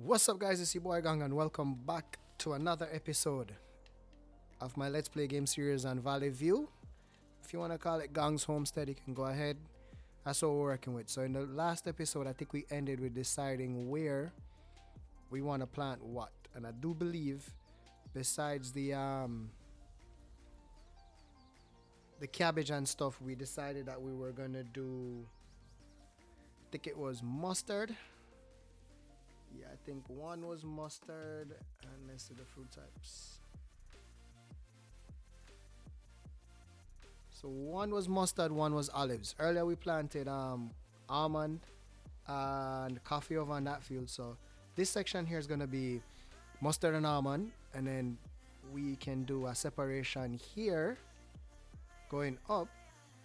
What's up, guys? It's your boy Gang, and welcome back to another episode of my Let's Play game series on Valley View. If you want to call it Gongs Homestead, you can go ahead. That's what we're working with. So in the last episode, I think we ended with deciding where we want to plant what, and I do believe, besides the cabbage and stuff, we decided that we were gonna do. I think it was mustard. Yeah, I think one was mustard, and let's see the fruit types. So one was mustard, one was olives. Earlier we planted almond and coffee over on that field. So this section here is gonna be mustard and almond, and then we can do a separation here going up,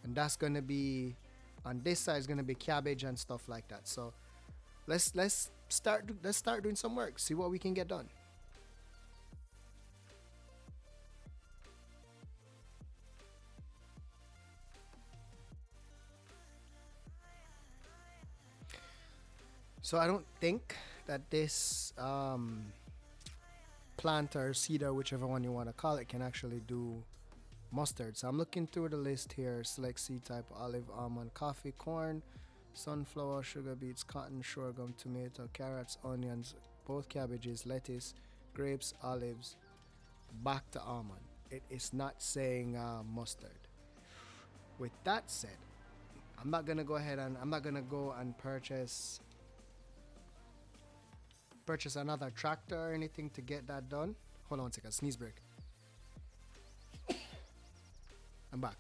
and that's gonna be on this side is gonna be cabbage and stuff like that. So let's start doing some work, see what we can get done. So I don't think that this planter, cedar, whichever one you want to call it, can actually do mustard. So I'm looking through the list here. Select seed type: olive, almond, coffee, corn, sunflower, sugar beets, cotton, sorghum, tomato, carrots, onions, both cabbages, lettuce, grapes, olives, back to almond. It is not saying mustard. With that said, I'm not gonna go and purchase another tractor or anything to get that done. Hold on a second, sneeze break. I'm back.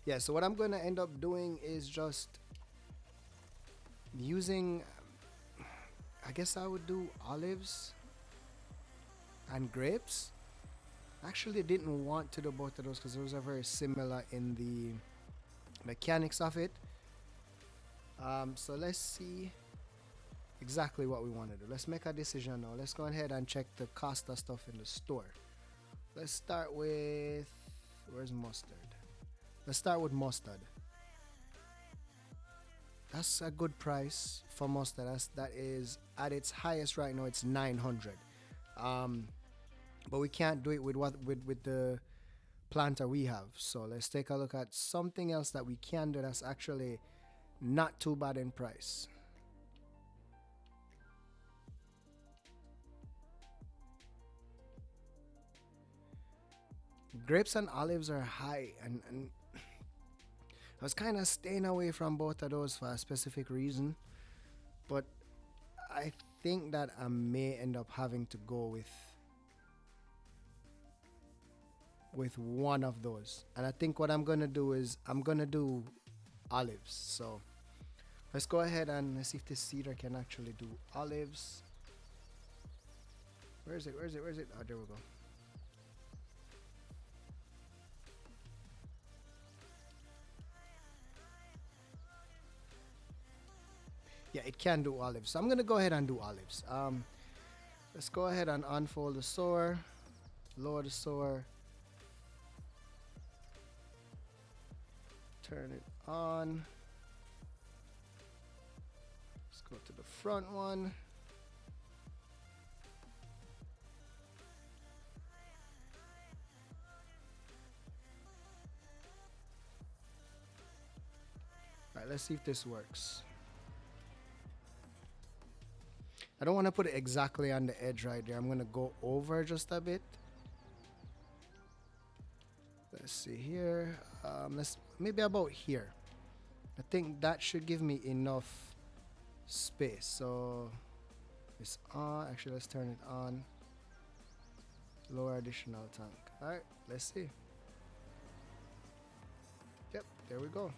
Yeah, so what I'm gonna end up doing is just using, I guess I would do olives and grapes. Actually didn't want to do both of those because those are very similar in the mechanics of it. So let's see exactly what we want to do. Let's make a decision now. Let's go ahead and check the cost of stuff in the store. Let's start with, where's mustard? Let's start with mustard. That's a good price for mustard. That is at its highest right now. It's 900. But we can't do it with the planter we have. So let's take a look at something else that we can do that's actually not too bad in price. Grapes and olives are high, and I was kind of staying away from both of those for a specific reason, but I think that I may end up having to go with one of those. And I think what I'm gonna do is I'm gonna do olives. So let's go ahead and let's see if this cedar can actually do olives. Where is it? Oh, there we go. Yeah, it can do olives. So I'm gonna go ahead and do olives. Let's go ahead and unfold the sower, lower the sower, turn it on. Let's go to the front one. All right, let's see if this works. I don't want to put it exactly on the edge right there. I'm going to go over just a bit. Let's see here. Let's maybe about here. I think that should give me enough space. So it's on. Actually, let's turn it on. Lower additional tank. All right, let's see. Yep, there we go.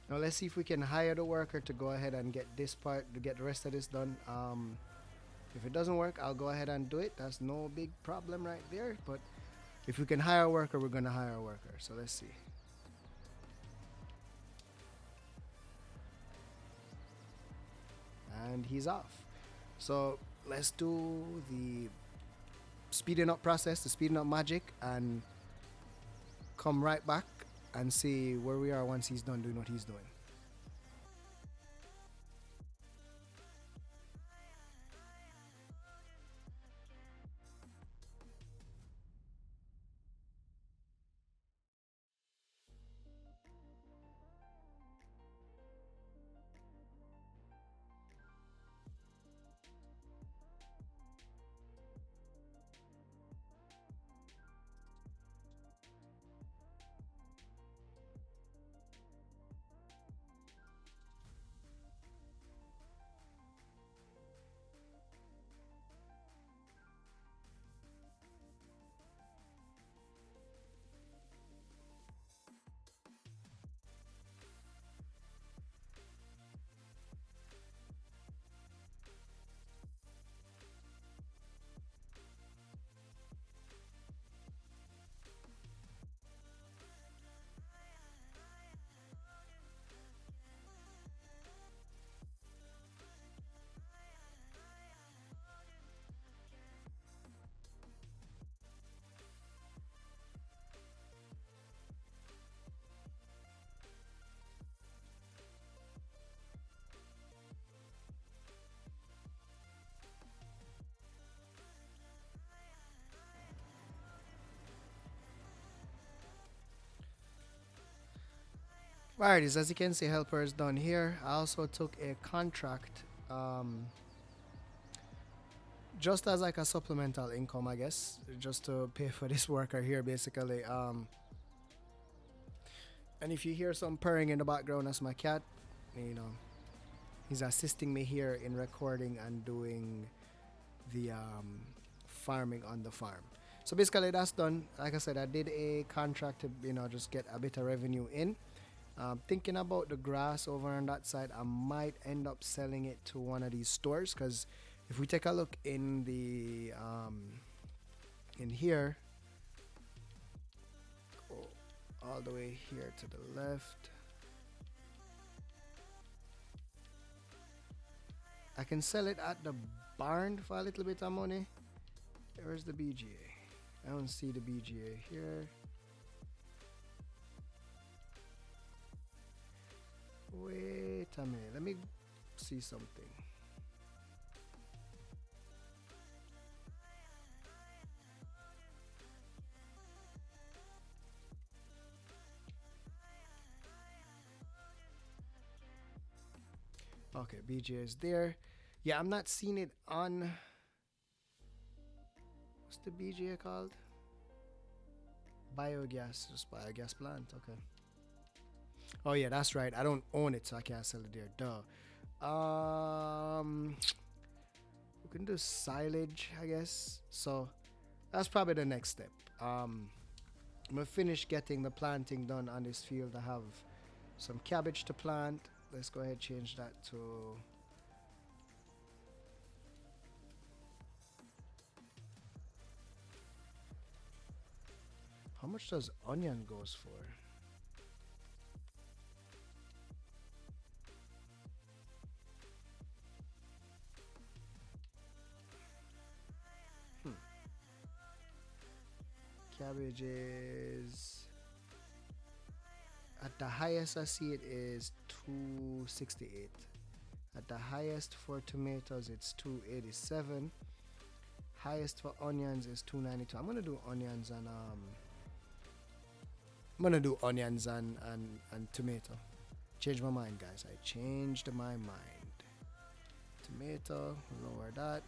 Now let's see if we can hire the worker to go ahead and get this part, to get the rest of this done. If it doesn't work, I'll go ahead and do it. That's no big problem right there. But if we can hire a worker, we're gonna hire a worker. So let's see. And he's off. So let's do the speeding up process, the speeding up magic, and come right back and see where we are once he's done doing what he's doing. Alright, as you can see, helper is done here. I also took a contract, just as like a supplemental income, I guess, just to pay for this worker here, basically. And if you hear some purring in the background, that's my cat. You know, he's assisting me here in recording and doing the farming on the farm. So basically, that's done. Like I said, I did a contract to just get a bit of revenue in. Thinking about the grass over on that side, I might end up selling it to one of these stores, because if we take a look in the in here, go all the way here to the left, I can sell it at the barn for a little bit of money. Where's the BGA? I don't see the BGA here. Wait a minute, let me see something. Okay, BGA is there. Yeah, I'm not seeing it on. What's the BGA called? Biogas, just biogas plant. Okay. Oh yeah, that's right. I don't own it, so I can't sell it there. Duh. We can do silage, I guess. So that's probably the next step. I'm gonna finish getting the planting done on this field. I have some cabbage to plant. Let's go ahead and change that to. How much does onion goes for? Cabbage is at the highest I see it is 268. At the highest for tomatoes it's 287. Highest for onions is 292. I'm gonna do onions and and tomato. Change my mind, guys. I changed my mind. Tomato, lower that.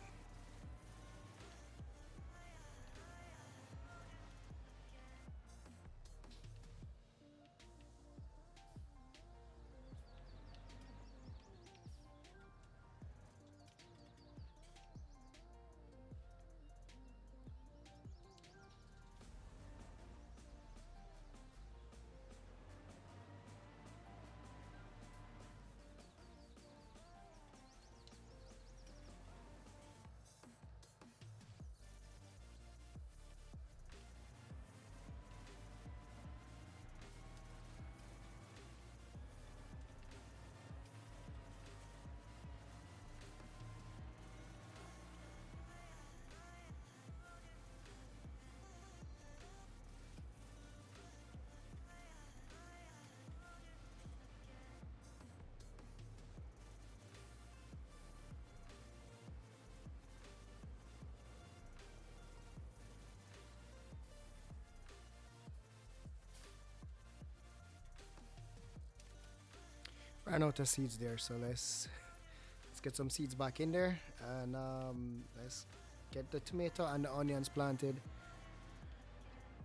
ran out of seeds there, so let's get some seeds back in there, and let's get the tomato and the onions planted.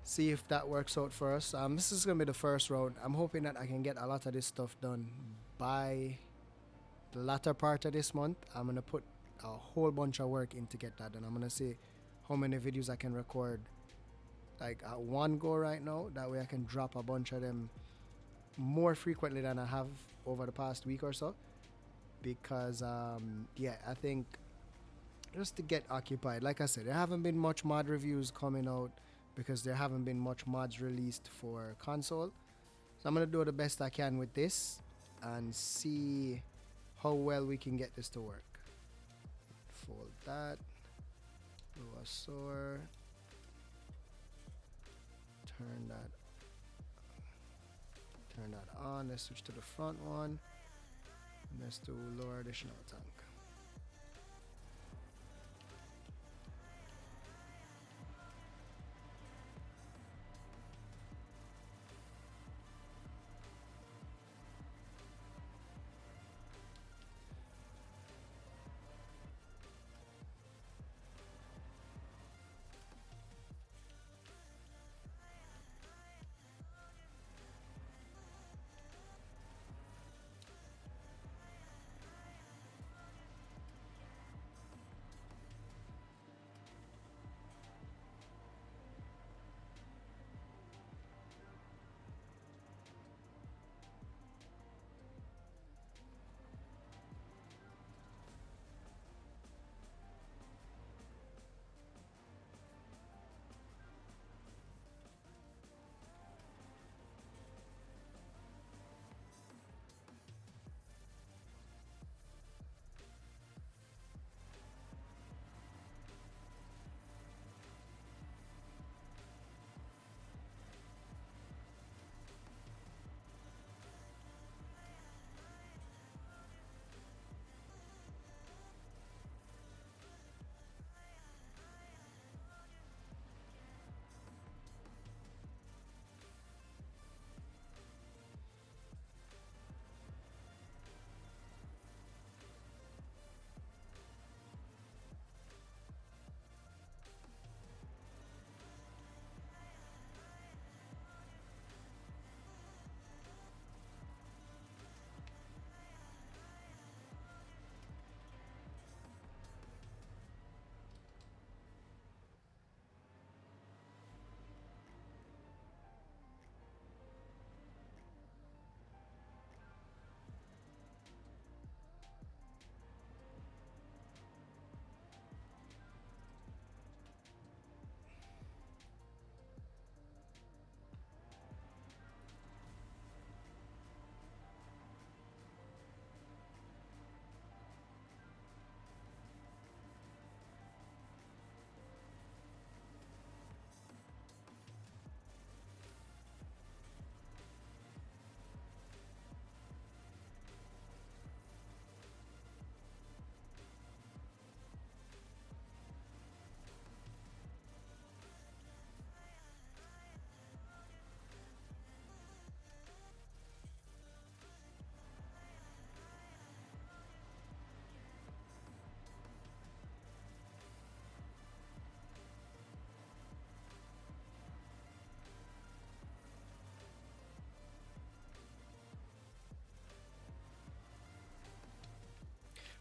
See if that works out for us. This is gonna be the first round. I'm hoping that I can get a lot of this stuff done by the latter part of this month. I'm gonna put a whole bunch of work in to get that done. I'm gonna see how many videos I can record like at one go right now. That way I can drop a bunch of them more frequently than I have over the past week or so. Because yeah, I think just to get occupied. Like I said, there haven't been much mod reviews coming out because there haven't been much mods released for console. So I'm gonna do the best I can with this and see how well we can get this to work. Fold that. Do a soar. Turn that on. Let's switch to the front one. Let's do lower additional tank.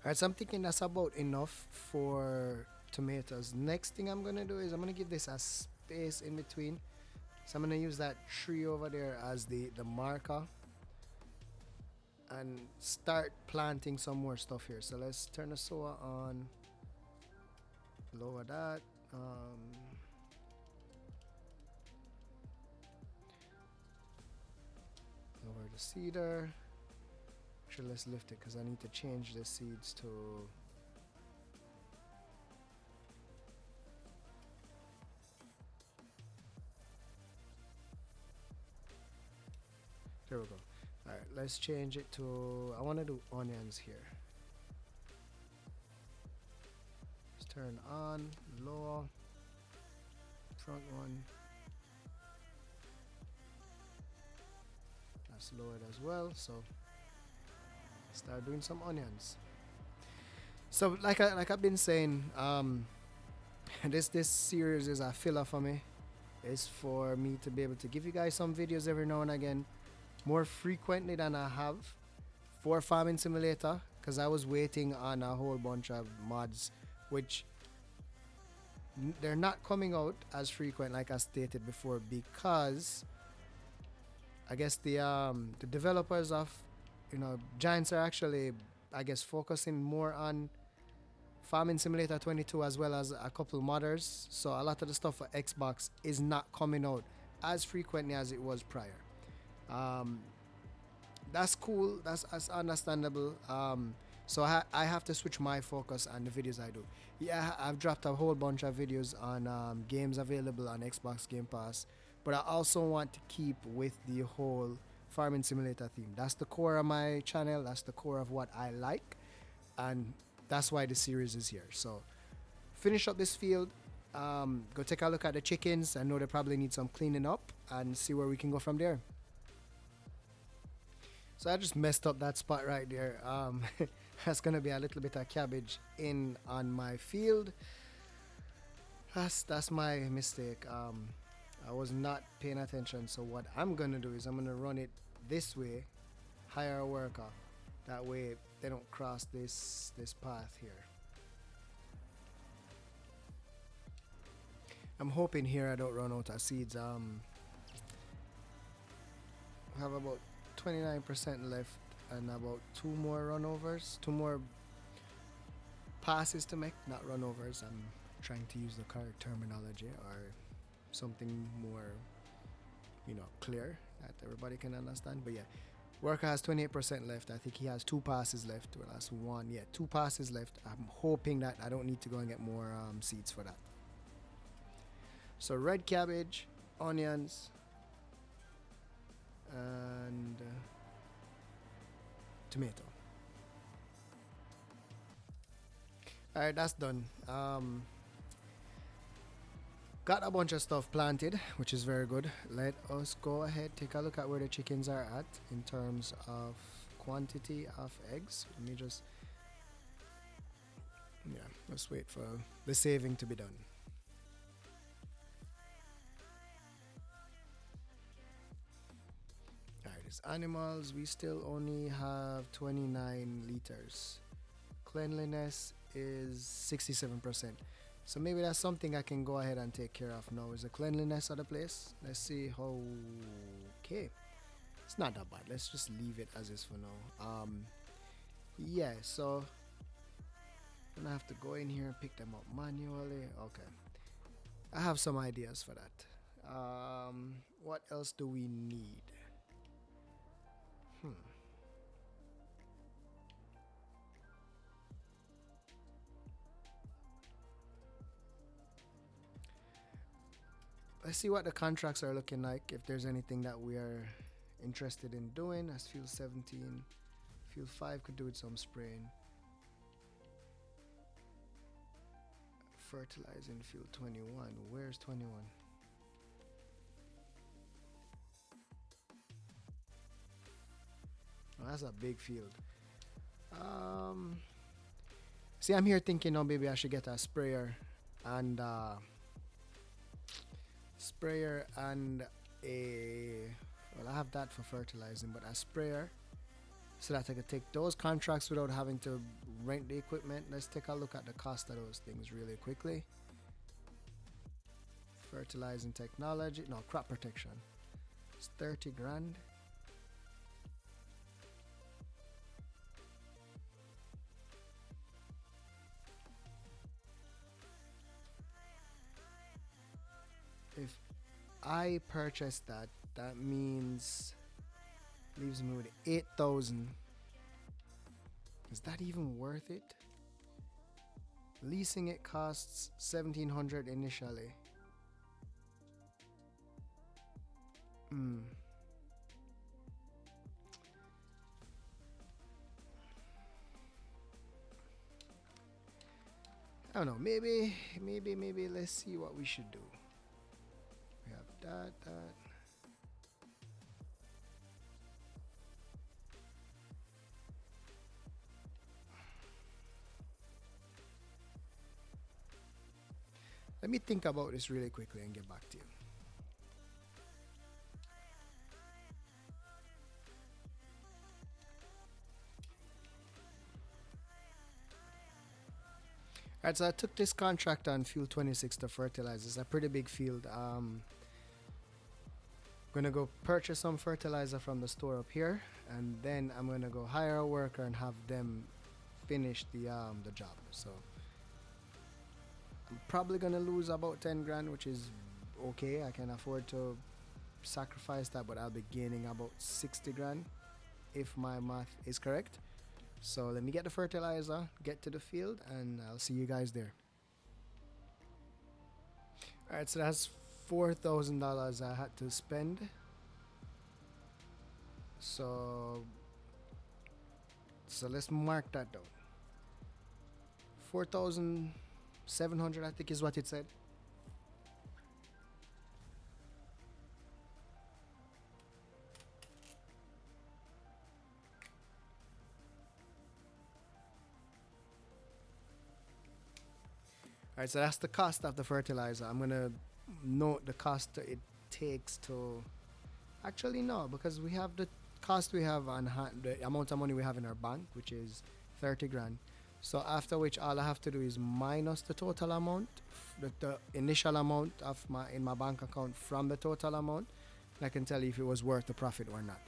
Alright, so I'm thinking that's about enough for tomatoes. Next thing I'm gonna do is I'm gonna give this a space in between. So I'm gonna use that tree over there as the marker and start planting some more stuff here. So let's turn the solar on, lower that. Lower the cedar. Actually, let's lift it because I need to change the seeds to. There we go. Alright, let's change it to. I want to do onions here. Let's turn on, lower, front one. That's lowered as well, so start doing some onions. So like I've been saying, this series is a filler for me. It's for me to be able to give you guys some videos every now and again, more frequently than I have for Farming Simulator, because I was waiting on a whole bunch of mods, which they're not coming out as frequent like I stated before, because I guess the developers of Giants are actually, I guess, focusing more on Farming Simulator 22 as well as a couple modders. So a lot of the stuff for Xbox is not coming out as frequently as it was prior. That's cool. That's understandable. So I have to switch my focus on the videos I do. Yeah, I've dropped a whole bunch of videos on games available on Xbox Game Pass, but I also want to keep with the whole Farming Simulator theme. That's the core of my channel. That's the core of what I like, and that's why the series is here. So finish up this field. Go take a look at the chickens. I know they probably need some cleaning up, and see where we can go from there. So I just messed up that spot right there. That's gonna be a little bit of cabbage in on my field. That's my mistake. I was not paying attention. So what I'm gonna do is I'm gonna run it this way, hire a worker. That way they don't cross this path here. I'm hoping here I don't run out of seeds. I have about 29% left and about 2 more runovers, 2 more passes to make, not runovers. I'm trying to use the correct terminology or something more, clear that everybody can understand. But yeah, worker has 28% left. I think he has 2 passes left. Well, that's 1. Yeah, 2 passes left. I'm hoping that I don't need to go and get more seeds for that. So red cabbage, onions, and tomato. Alright, that's done. Got a bunch of stuff planted, which is very good. Let us go ahead, take a look at where the chickens are at in terms of quantity of eggs. Let me just, let's wait for the saving to be done. Alright, as animals, we still only have 29 liters. Cleanliness is 67%. So maybe that's something I can go ahead and take care of now, is the cleanliness of the place. Let's see how. Okay, it's not that bad. Let's just leave it as is for now. Yeah, so I'm gonna have to go in here and pick them up manually. Okay, I have some ideas for that. What else do we need? Let's see what the contracts are looking like, if there's anything that we are interested in doing. As field 17, field 5 could do with some spraying. Fertilizing field 21. Where's 21? Oh, that's a big field. See, I'm here thinking, maybe I should get a sprayer and a well, I have that for fertilizing, but a sprayer, so that I could take those contracts without having to rent the equipment. Let's take a look at the cost of those things really quickly. Fertilizing technology, no, crop protection. It's 30 grand. If I purchase that, that means leaves me with 8,000. Is that even worth it? Leasing it costs 1,700 initially. I don't know. Maybe let's see what we should do. We have that. Let me think about this really quickly and get back to you. Alright, so I took this contract on Field 26 to fertilize. It's a pretty big field. Gonna go purchase some fertilizer from the store up here, and then I'm gonna go hire a worker and have them finish the job. So I'm probably gonna lose about 10 grand, which is okay. I can afford to sacrifice that, but I'll be gaining about 60 grand if my math is correct. So let me get the fertilizer, get to the field, and I'll see you guys there. Alright, so that's $4,000 I had to spend. So let's mark that down. 4,700 I think is what it said. Alright, so that's the cost of the fertilizer. I'm gonna note the cost it takes to actually no, because we have the cost we have on hand, the amount of money we have in our bank, which is 30 grand. So after which all I have to do is minus the total amount, the initial amount of in my bank account from the total amount, and I can tell you if it was worth the profit or not.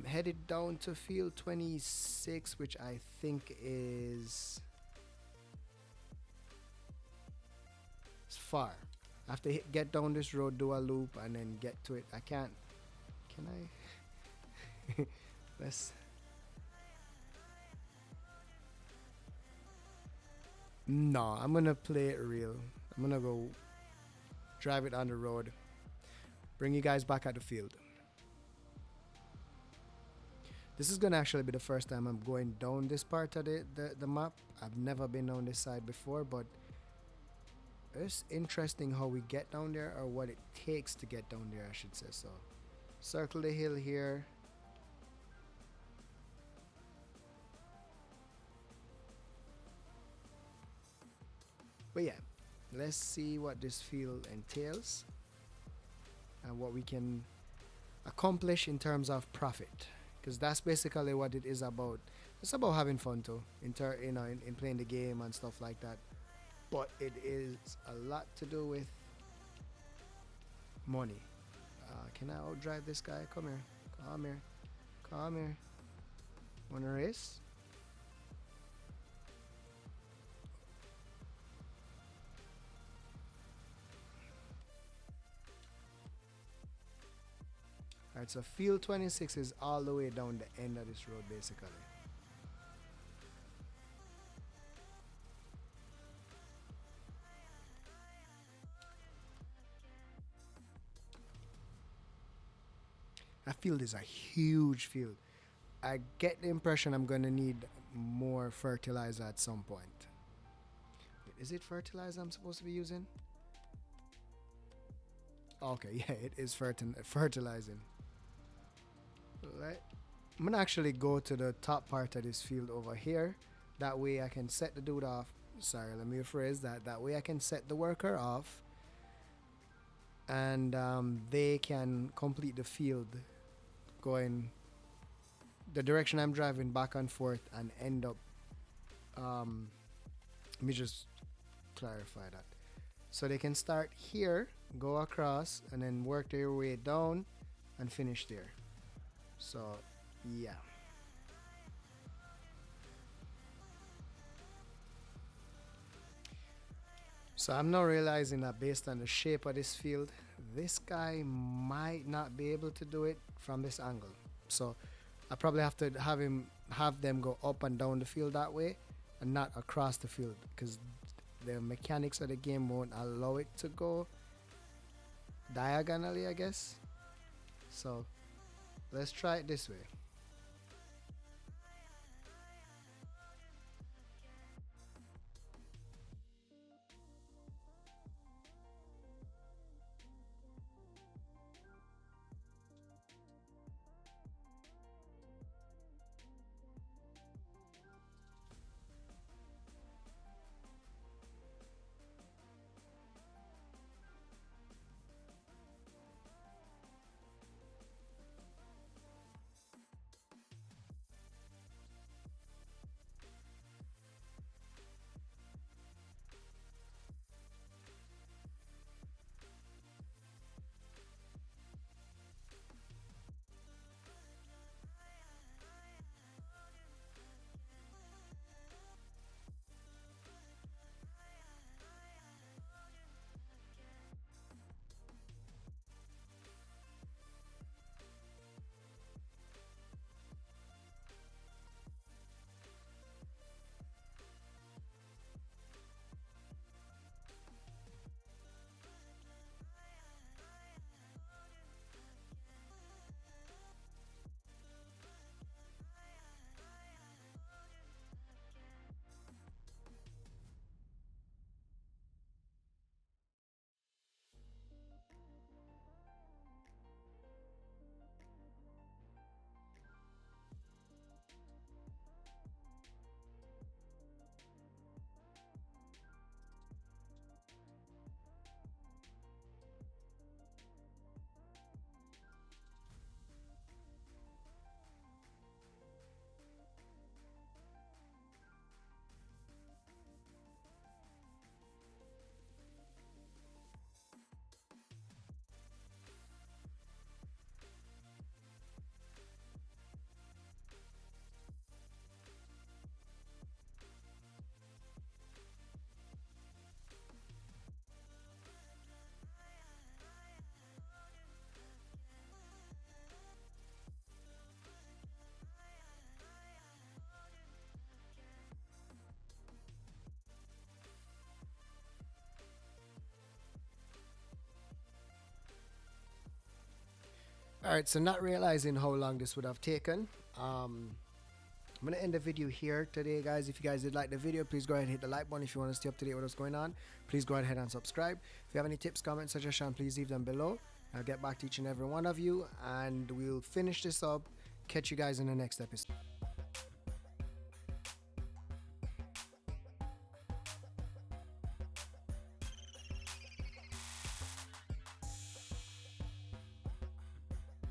Headed down to field 26, which I think is far. I have to get down this road, do a loop, and then get to it. I can't. Can I? Let's. No, I'm gonna play it real. I'm gonna go drive it on the road. Bring you guys back at the field. This is gonna actually be the first time I'm going down this part of the map. I've never been on this side before, but it's interesting how we get down there, or what it takes to get down there, I should say. So circle the hill here. But yeah, let's see what this field entails and what we can accomplish in terms of profit, because that's basically what it is about. It's about having fun too, in playing the game and stuff like that. But it is a lot to do with money. Can I outdrive this guy? Come here. Come here. Come here. Wanna race? Alright, so field 26 is all the way down the end of this road basically. That field is a huge field. I get the impression I'm gonna need more fertilizer at some point. Wait, is it fertilizer I'm supposed to be using? Okay, yeah, it is fertilizing. Right. I'm gonna actually go to the top part of this field over here. That way I can set the dude off. Sorry, let me rephrase that. That way I can set the worker off, and they can complete the field going the direction I'm driving back and forth, and end up let me just clarify that. So they can start here, go across, and then work their way down and finish there. So yeah. So I'm now realizing that based on the shape of this field, this guy might not be able to do it from this angle. So I probably have to have them go up and down the field that way, and not across the field, because the mechanics of the game won't allow it to go diagonally, I guess. So let's try it this way. All right, so not realizing how long this would have taken, I'm gonna end the video here today, guys. If you guys did like the video, please go ahead and hit the like button. If you want to stay up to date with what's going on, please go ahead and subscribe. If you have any tips, comments, suggestions, please leave them below. I'll get back to each and every one of you, and we'll finish this up. Catch you guys in the next episode.